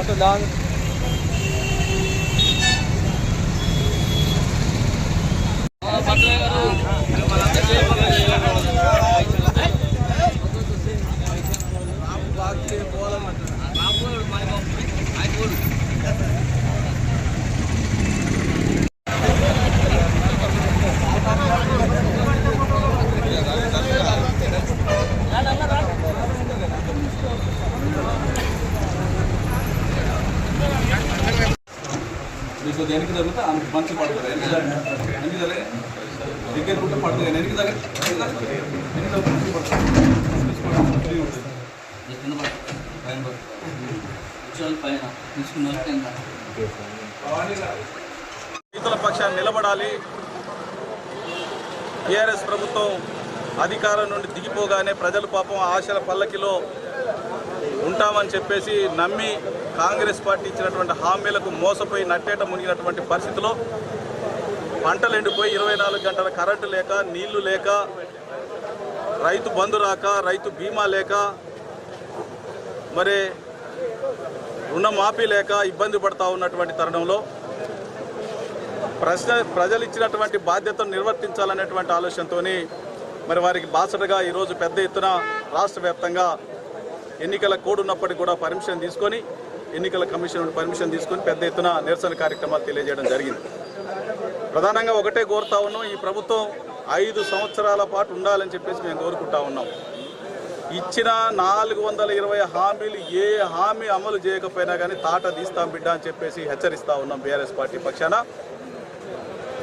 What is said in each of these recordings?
Satu lang. మీకు దేనికి తగ్గితే ఆమెకు మంచి పడుతుంది ఎనికి తలే దగ్గర ఉంటే పడుతుంది ఎనికి తగ్గ రైతుల పక్షాన్ని నిలబడాలి. టీఆర్ఎస్ ప్రభుత్వం అధికారం నుండి దిగిపోగానే ప్రజలు పాపం ఆశల పల్లకిలో ఉంటామని చెప్పేసి నమ్మి కాంగ్రెస్ పార్టీ ఇచ్చినటువంటి హామీలకు మోసపోయి నట్టేట మునిగినటువంటి పరిస్థితిలో పంటలు ఎండిపోయి 24 గంటల కరెంటు లేక, నీళ్లు లేక, రైతు బంధు రాక, రైతు బీమా లేక, మరి రుణమాఫీ లేక ఇబ్బంది పడతా ఉన్నటువంటి తరుణంలో ప్రజలు ఇచ్చినటువంటి బాధ్యతను నిర్వర్తించాలనేటువంటి ఆలోచనతో మరి వారికి బాసటగా ఈరోజు పెద్ద ఎత్తున రాష్ట్ర వ్యాప్తంగా ఎన్నికల కోడ్ ఉన్నప్పటికీ కూడా పర్మిషన్ తీసుకొని, ఎన్నికల కమిషన్ నుండి పర్మిషన్ తీసుకొని పెద్ద ఎత్తున నిరసన కార్యక్రమాలు తెలియజేయడం జరిగింది. ప్రధానంగా ఒకటే కోరుతా ఉన్నాం, ఈ ప్రభుత్వం 5 సంవత్సరాల పాటు ఉండాలని చెప్పేసి మేము కోరుకుంటా ఉన్నాం. ఇచ్చిన 420 హామీలు ఏ హామీ అమలు చేయకపోయినా కానీ తాట తీస్తాం బిడ్డ అని చెప్పేసి హెచ్చరిస్తూ ఉన్నాం. బీఆర్ఎస్ పార్టీ పక్షాన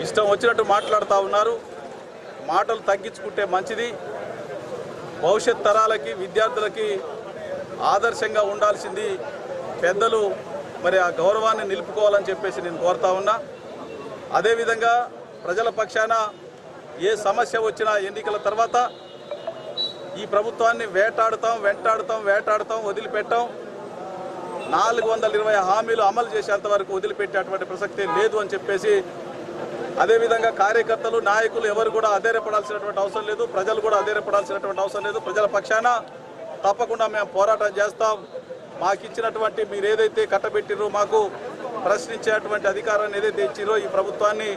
ఇష్టం వచ్చినట్టు మాట్లాడుతూ ఉన్నారు. మాటలు తగ్గించుకుంటే మంచిది. భవిష్యత్ తరాలకి, విద్యార్థులకి ఆదర్శంగా ఉండాల్సింది పెద్దలు. మరి ఆ గౌరవాన్ని నిలుపుకోవాలని చెప్పేసి నేను కోరుతా ఉన్నా. అదేవిధంగా ప్రజల పక్షాన ఏ సమస్య వచ్చినా ఎన్నికల తర్వాత ఈ ప్రభుత్వాన్ని వెంటాడుతాం, వదిలిపెట్టాం. 420 హామీలు అమలు చేసేంత వరకు వదిలిపెట్టేటువంటి ప్రసక్తే లేదు అని చెప్పేసి, అదేవిధంగా కార్యకర్తలు, నాయకులు ఎవరు కూడా అధైర్యపడాల్సినటువంటి అవసరం లేదు. ప్రజలు కూడా అధైర్యపడాల్సినటువంటి అవసరం లేదు. ప్రజల పక్షాన తప్పకుండా మేము పోరాటం చేస్తాం. మాకు ఇచ్చినటువంటి మీరు ఏదైతే కట్టబెట్టిరో, మాకు ప్రశ్నించేటువంటి అధికారాన్ని ఏదైతే ఇచ్చిరో, ఈ ప్రభుత్వాన్ని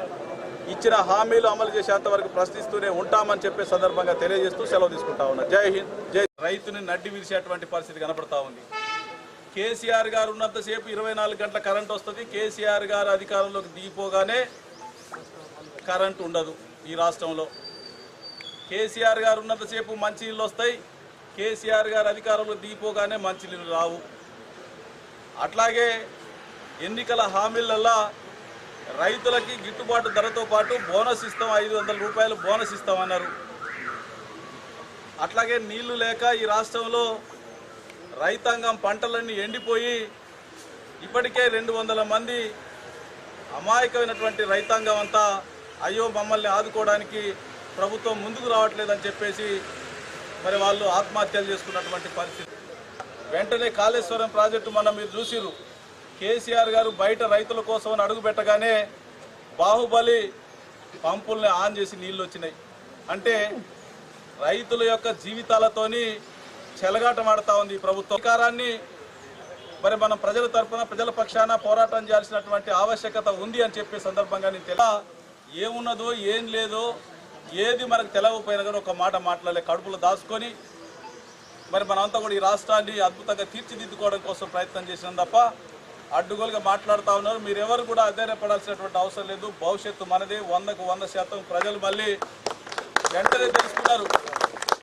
ఇచ్చిన హామీలు అమలు చేసేంత వరకు ప్రశ్నిస్తూనే ఉంటామని చెప్పే సందర్భంగా తెలియజేస్తూ సెలవు తీసుకుంటా ఉన్నా. జై హింద్. జై. రైతుని నడ్డి విరిచేటువంటి పరిస్థితి కనపడతా ఉంది. కేసీఆర్ గారు ఉన్నంతసేపు 24 గంటల కరెంట్ వస్తుంది. కేసీఆర్ గారు అధికారంలోకి దిగిపోగానే కరెంట్ ఉండదు ఈ రాష్ట్రంలో. కేసీఆర్ గారు ఉన్నంతసేపు మంచినీళ్ళు వస్తాయి. కేసీఆర్ గారు అధికారంలో దిగిపోగానే మంచినీళ్ళు రావు. అట్లాగే ఎన్నికల హామీలల్లా రైతులకి గిట్టుబాటు ధరతో పాటు బోనస్ ఇస్తాం, 500 రూపాయలు బోనస్ ఇస్తామన్నారు. అట్లాగే నీళ్లు లేక ఈ రాష్ట్రంలో రైతాంగం పంటలన్నీ ఎండిపోయి ఇప్పటికే 200 మంది అమాయకమైనటువంటి రైతాంగం అంతా అయ్యో మమ్మల్ని ఆదుకోవడానికి ప్రభుత్వం ముందుకు రావట్లేదని చెప్పేసి మరి వాళ్ళు ఆత్మహత్యలు చేసుకున్నటువంటి పరిస్థితి. వెంటనే కాళేశ్వరం ప్రాజెక్టు మనం మీరు చూసిరు. కేసీఆర్ గారు బయట రైతుల కోసం అని అడుగు పెట్టగానే బాహుబలి పంపుల్ని ఆన్ చేసి నీళ్ళు వచ్చినాయి. అంటే రైతుల యొక్క జీవితాలతోని చెలగాటమాడుతూ ఉంది ఈ ప్రభుత్వం. అధికారాన్ని మరి మనం ప్రజల తరఫున, ప్రజల పక్షాన పోరాటం చేయాల్సినటువంటి ఆవశ్యకత ఉంది అని చెప్పే సందర్భంగా నేను ఏమున్నదో ఏం లేదో ఏది మనకు తెలవకపోయినా కానీ ఒక మాట మాట్లాడలే, కడుపులో దాచుకొని మరి మనమంతా కూడా ఈ రాష్ట్రాన్ని అద్భుతంగా తీర్చిదిద్దుకోవడం కోసం ప్రయత్నం చేసినాం తప్ప అడ్డుగోలుగా మాట్లాడుతూ ఉన్నారు. మీరెవరు కూడా అధైర్యపడాల్సినటువంటి అవసరం లేదు. భవిష్యత్తు మనదే. 100% ప్రజలు మళ్ళీ వెంటనే తెలుసుకున్నారు.